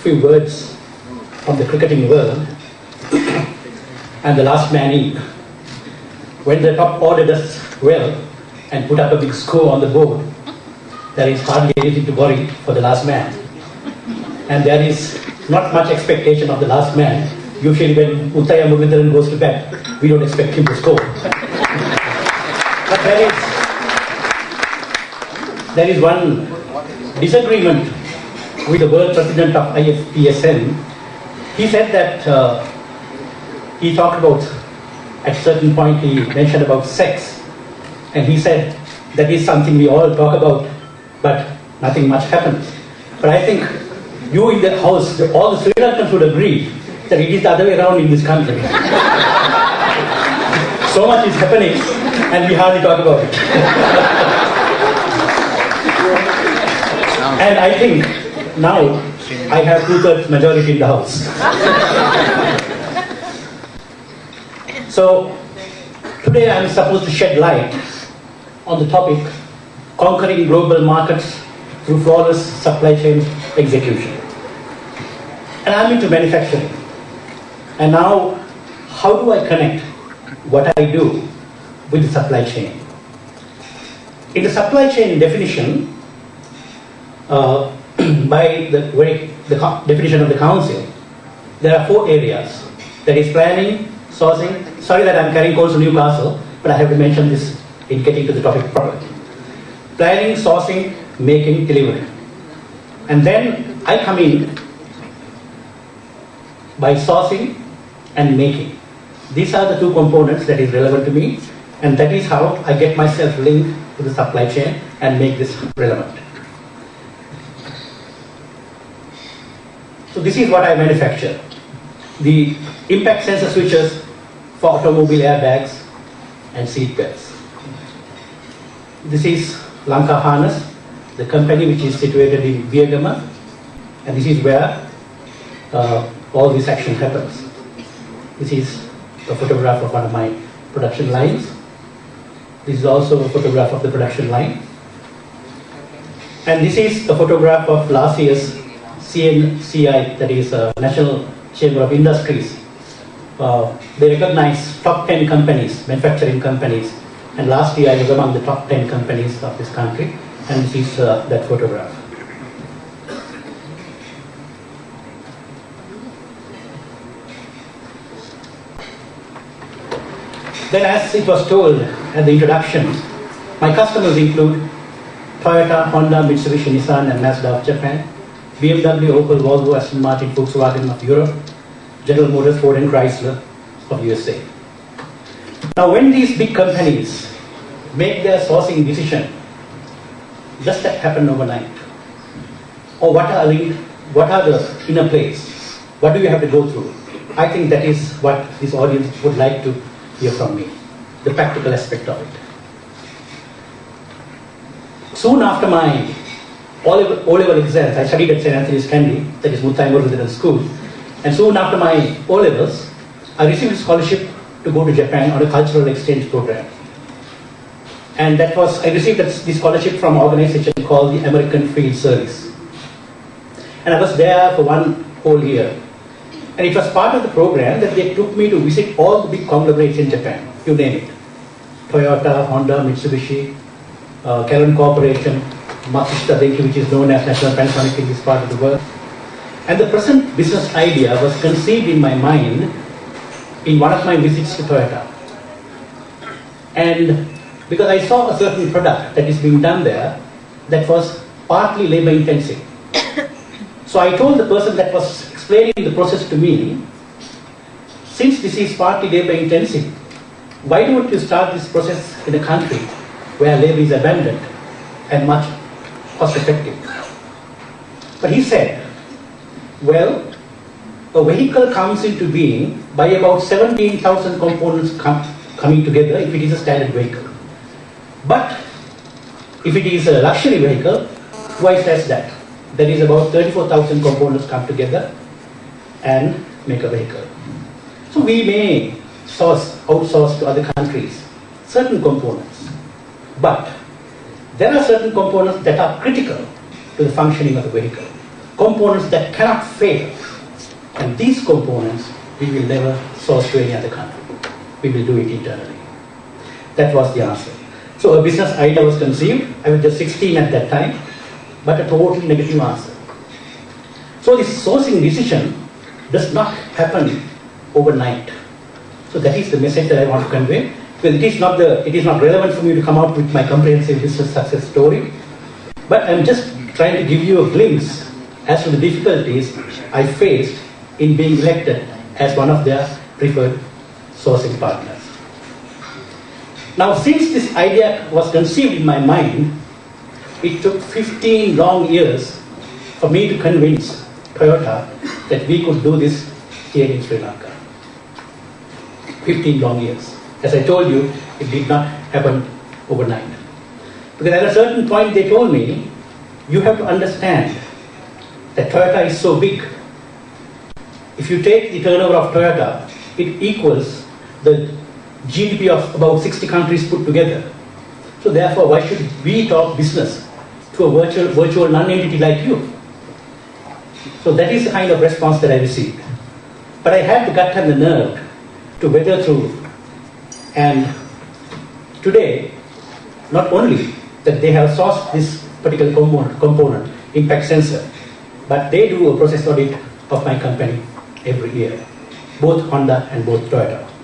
few words from the cricketing world and the last man in. When the top order does well and put up a big score on the board, there is hardly anything to worry for the last man. And there is not much expectation of the last man. Usually when Uttaya Mugitharan goes to bat, we don't expect him to score. But there is one disagreement with the world president of ISMM. He said that he talked about, at a certain point he mentioned about sex, and he said that is something we all talk about, but nothing much happens. But I think you in the house, all the Sri Lankans would agree that it is the other way around in this country. So much is happening and we hardly talk about it. And I think now I have 2/3 majority in the house. So today I am supposed to shed light on the topic conquering global markets through flawless supply chain execution. And I am into manufacturing. And now, how do I connect what I do with the supply chain? In the supply chain definition, by the definition of the council, there are 4 areas. That is planning, sourcing. Sorry that I'm carrying coals to Newcastle, but I have to mention this in getting to the topic properly. Planning, sourcing, making, delivering. And then I come in by sourcing and making. These are the 2 components that is relevant to me, and that is how I get myself linked to the supply chain and make this relevant. So this is what I manufacture. The impact sensor switches for automobile airbags and seat belts. This is Lanka Harness, the company which is situated in Viagama, and this is where all this action happens. This is a photograph of one of my production lines. This is also a photograph of the production line. And this is a photograph of last year's CNCI, that is National Chamber of Industries. They recognize top 10 companies, manufacturing companies, and last year I was among the top 10 companies of this country, and this is that photograph. Then, as it was told at the introduction, my customers include Toyota, Honda, Mitsubishi, Nissan and Mazda of Japan, BMW, Opel, Volvo, Aston Martin, Volkswagen of Europe, General Motors, Ford and Chrysler of USA. Now when these big companies make their sourcing decision, does that happen overnight? Or what are the inner plays? What do you have to go through? I think that is what this audience would like to hear from me, the practical aspect of it. Soon after my O-level exams, I studied at St. Anthony's Candy, that is Muttaimur Residence School, and soon after my O-levels, I received a scholarship to go to Japan on a cultural exchange program. And I received this scholarship from an organization called the American Field Service. And I was there for 1 whole year. And it was part of the program that they took me to visit all the big conglomerates in Japan, you name it. Toyota, Honda, Mitsubishi, Canon Corporation, Matsushita Denki, which is known as National Panasonic in this part of the world. And the present business idea was conceived in my mind in one of my visits to Toyota. And because I saw a certain product that is being done there that was partly labor intensive. So I told the person that was explaining the process to me, since this is partly labor intensive, why don't you start this process in a country where labor is abundant and much cost effective? But he said, well, a vehicle comes into being by about 17,000 components coming together if it is a standard vehicle. But if it is a luxury vehicle, twice as that. That is about 34,000 components come together and make a vehicle. So we may outsource to other countries certain components, but there are certain components that are critical to the functioning of the vehicle. components that cannot fail. And these components we will never source to any other country. We will do it internally. That was the answer. So a business idea was conceived. I was just 16 at that time, but a totally negative answer. So this sourcing decision does not happen overnight. So that is the message that I want to convey. Because it is not relevant for me to come out with my comprehensive business success story, but I'm just trying to give you a glimpse as to the difficulties I faced in being elected as one of their preferred sourcing partners. Now, since this idea was conceived in my mind, it took 15 long years for me to convince Toyota that we could do this here in Sri Lanka. 15 long years. As I told you, it did not happen overnight. Because at a certain point they told me, you have to understand that Toyota is so big. If you take the turnover of Toyota, it equals the GDP of about 60 countries put together. So therefore, why should we talk business to a virtual non-entity like you? So that is the kind of response that I received. But I had the gut and the nerve to weather through. And today, not only that they have sourced this particular component, impact sensor, but they do a process audit of my company every year, both Honda and both Toyota.